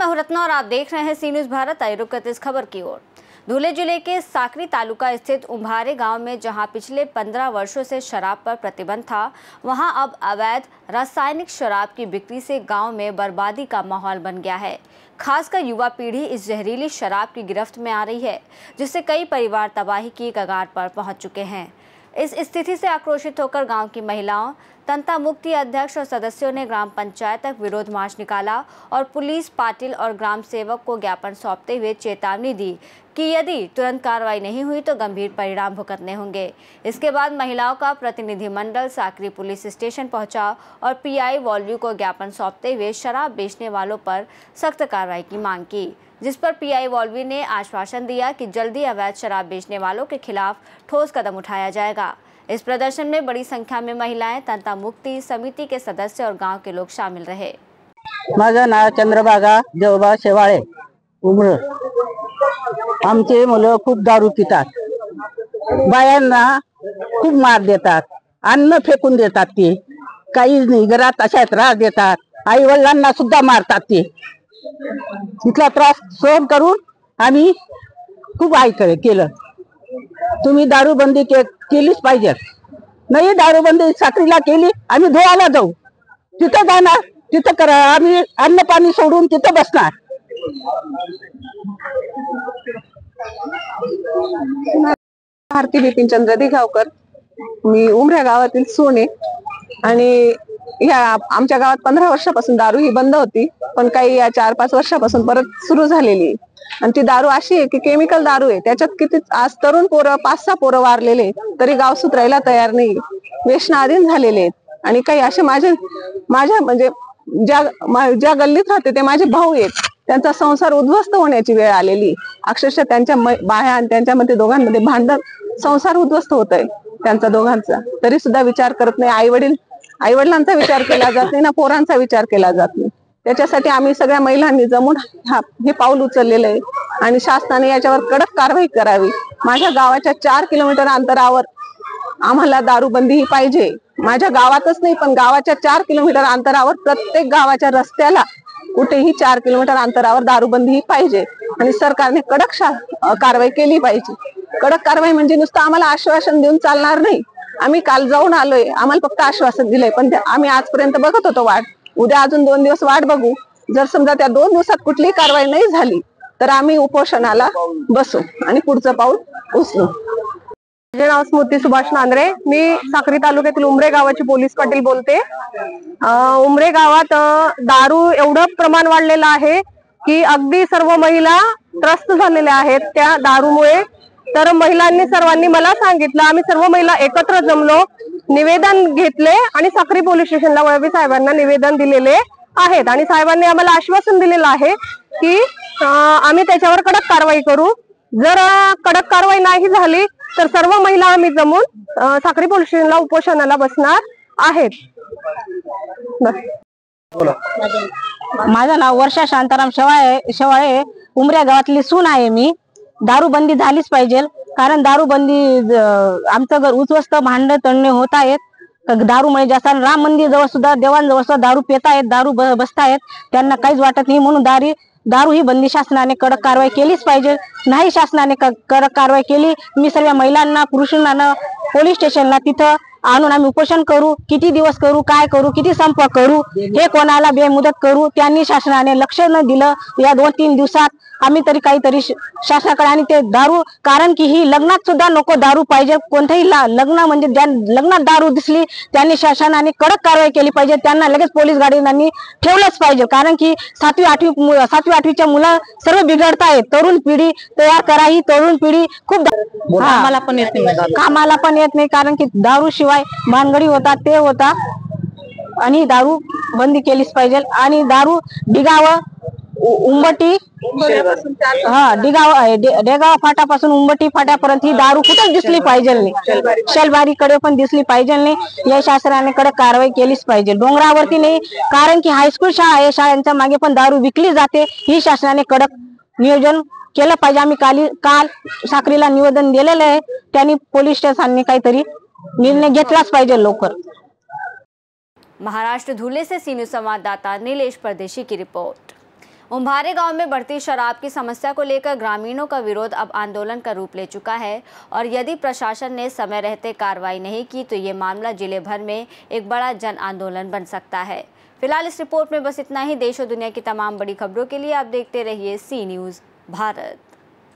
हूं रत्ना और आप देख रहे हैं सी न्यूज़ भारत। आइए रुक करते इस खबर की ओर। धुले जिले के साकरी तालुका स्थित उम्भारे गांव में जहां पिछले 15 वर्षों से शराब पर प्रतिबंध था, वहां अब अवैध रासायनिक शराब की बिक्री से गांव में बर्बादी का माहौल बन गया है। खासकर युवा पीढ़ी इस जहरीली शराब की गिरफ्त में आ रही है, जिससे कई परिवार तबाही की कगार पर पहुंच चुके हैं। इस स्थिति से आक्रोशित होकर गांव की महिलाओं, तंता मुक्ति अध्यक्ष और सदस्यों ने ग्राम पंचायत तक विरोध मार्च निकाला और पुलिस, पाटिल और ग्राम सेवक को ज्ञापन सौंपते हुए चेतावनी दी कि यदि तुरंत कार्रवाई नहीं हुई तो गंभीर परिणाम भुगतने होंगे। इसके बाद महिलाओं का प्रतिनिधिमंडल साकरी पुलिस स्टेशन पहुंचा और पीआई वॉल्यू को ज्ञापन सौंपते हुए शराब बेचने वालों पर सख्त कार्रवाई की मांग की, जिस पर पीआई वॉल्यू ने आश्वासन दिया कि जल्दी अवैध शराब बेचने वालों के खिलाफ ठोस कदम उठाया जाएगा। इस प्रदर्शन में बड़ी संख्या में महिलाएं, तंता मुक्ति समिति के सदस्य और गांव के लोग शामिल रहे। माझं नाव चंद्रभागा देवबा शेवाळे उमर। आमचे मुलं खूप दारू पितात, बायांना खूप मार देतात, अन्न फेकून देतात, ते काहीच नाही, घरात अशा त्रास देतात, आई वडिलांना सुद्धा मारतात। ते इतका त्रास सहन करून आम्ही खूप केलं। तुम्ही दारूबंदी केलीच पाहिजे। नाही दारूबंदी साखरीला केली, आम्ही धुळ्याला जाऊ, तिथं जाणार, तिथं करा, आम्ही अन्न पाणी सोडून तिथं बसणार। भारती बिपिनचंद्र दिघावकर, मी उमऱ्या गावातील सोने आणि ह्या आमच्या गावात 15 वर्षापासून दारू ही बंद होती, पण काही या 4-5 वर्षापासून परत सुरू झालेली। आणि ती दारू अशी आहे की केमिकल दारू आहे, त्याच्यात किती आज तरुण पोरं 5-6 पोरं वारलेले तरी गाव सुधरायला तयार नाही, व्यसनाधीन झालेले आहेत। आणि काही असे माझ्या म्हणजे ज्या गल्लीत राहते ते माझे भाऊ आहेत, त्यांचा संसार उद्ध्वस्त होण्याची वेळ आलेली। अक्षरशः त्यांच्या बाया आणि त्यांच्यामध्ये दोघांमध्ये भांडण, संसार उद्ध्वस्त होत आहे त्यांचा दोघांचा, तरी सुद्धा विचार करत नाही। आई वडिलांचा विचार केला जात नाही ना, पोरांचा विचार केला जात नाही। त्याच्यासाठी आम्ही सगळ्या महिलांनी जमून हे पाऊल उचललेलं आहे आणि शासनाने याच्यावर कडक कारवाई करावी। माझ्या गावाच्या 4 किलोमीटर अंतरावर आम्हाला दारूबंदी ही पाहिजे। माझ्या गावातच नाही, पण गावाच्या 4 किलोमीटर अंतरावर प्रत्येक गावाच्या रस्त्याला कुठेही 4 किलोमीटर अंतरावर दारूबंदी ही पाहिजे आणि सरकारने कडक कारवाई केली पाहिजे। कडक कारवाई म्हणजे नुसतं आम्हाला आश्वासन देऊन चालणार नाही। आम्ही काल जाऊन आलोय, आम्हाला फक्त आश्वासन दिलंय, पण आम्ही आजपर्यंत बघत होतो वाट, उद्या अजून 2 दिवस वाट बघू। जर समजा त्या 2 दिवसात कुठलीही कारवाई नाही झाली तर आम्ही उपोषणाला बसू आणि पुढचं पाऊल उचलू। माझे नाव स्मृती सुभाष नांद्रे, मी साक्री तालुक्यातील उमरे गावाची पोलीस पाटील बोलते। उमरे गावात दारू एवढं प्रमाण वाढलेलं आहे की अगदी सर्व महिला त्रस्त झालेल्या आहेत त्या दारूमुळे। तर महिलांनी सर्वांनी मला सांगितलं, आम्ही सर्व महिला एकत्र जमलो, निवेदन घेतले आणि साक्री पोलीस स्टेशनला वळवी साहेबांना निवेदन दिलेले आहेत आणि साहेबांनी आम्हाला आश्वासन दिलेलं आहे की आम्ही त्याच्यावर कडक कारवाई करू। जर कडक कारवाई नाही झाली तर सर्व महिला आम्ही जमून साक्री पोलीस स्टेशनला उपोषणाला बसणार आहेत। माझं नाव वर्षा शांताराम शेवाळे उमऱ्या गावातली सून आहे मी। दारूबंदी झालीच पाहिजे, कारण दारूबंदी आमचं घर उद्ध्वस्त, भांडण तणणे होत आहेत। दारूमुळे जास्त राम मंदिर जवळ सुद्धा, देवांजवळ सुद्धा दारू पितायत, दारू बसतायत, त्यांना काहीच वाटत नाही। म्हणून दारू ही बंदी शासनाने कडक कारवाई केलीच पाहिजे। नाही शासनाने कडक कारवाई केली, मी सर्व महिलांना, पुरुषांना पोलीस स्टेशनला तिथं आणून आम्ही उपोषण करू। किती दिवस करू, काय करू, किती संप करू, हे कोणाला बेमुदत करू। त्यांनी शासनाने लक्ष न दिलं या 2-3 दिवसात आम्ही तरी काहीतरी शासनाकडे, आणि ते दारू, कारण की ही लग्नात सुद्धा नको दारू पाहिजे। कोणत्याही लग्न म्हणजे ज्या लग्नात दारू दिसली त्यांनी शासनाने कडक कारवाई केली पाहिजे, त्यांना लगेच पोलीस गाडीने ठेवलंच पाहिजे। कारण की 7वी-8वीच्या मुलं सर्व बिघडतायत। तरुण पिढी तयार करा, ही तरुण पिढी खूप कामाला पण येत नाही, कारण की दारू शिवाय भानगडी होता, ते होता, आणि दारू बंदी केलीच पाहिजे। आणि दारू डिगाव उंबटी डेगाव फाटापासून उंबटी फाट्यापर्यंत ही दारू कुठेच दिसली पाहिजे नाही, शेलबारीकडे पण दिसली पाहिजे नाही। या शासनाने कडक कारवाई केलीच पाहिजे। डोंगरावरती नाही, कारण की हायस्कूल शाळा आहे, शाळांच्या मागे पण दारू विकली जाते, ही शासनाने कडक नियोजन केलं पाहिजे। आम्ही काल साक्रीला निवेदन दिलेलं आहे, त्यांनी पोलीस स्टेशनने काहीतरी निर्णय घेतलाच पाहिजे लवकर। महाराष्ट्र धुले से सी न्यूज़ संवाददाता नीलेश परदेशी की रिपोर्ट। उम्भारे गांव में बढ़ती शराब की समस्या को लेकर ग्रामीणों का विरोध अब आंदोलन का रूप ले चुका है और यदि प्रशासन ने समय रहते कार्रवाई नहीं की तो ये मामला जिले भर में एक बड़ा जन आंदोलन बन सकता है। फिलहाल इस रिपोर्ट में बस इतना ही। देश और दुनिया की तमाम बड़ी खबरों के लिए आप देखते रहिए सी न्यूज़ भारत।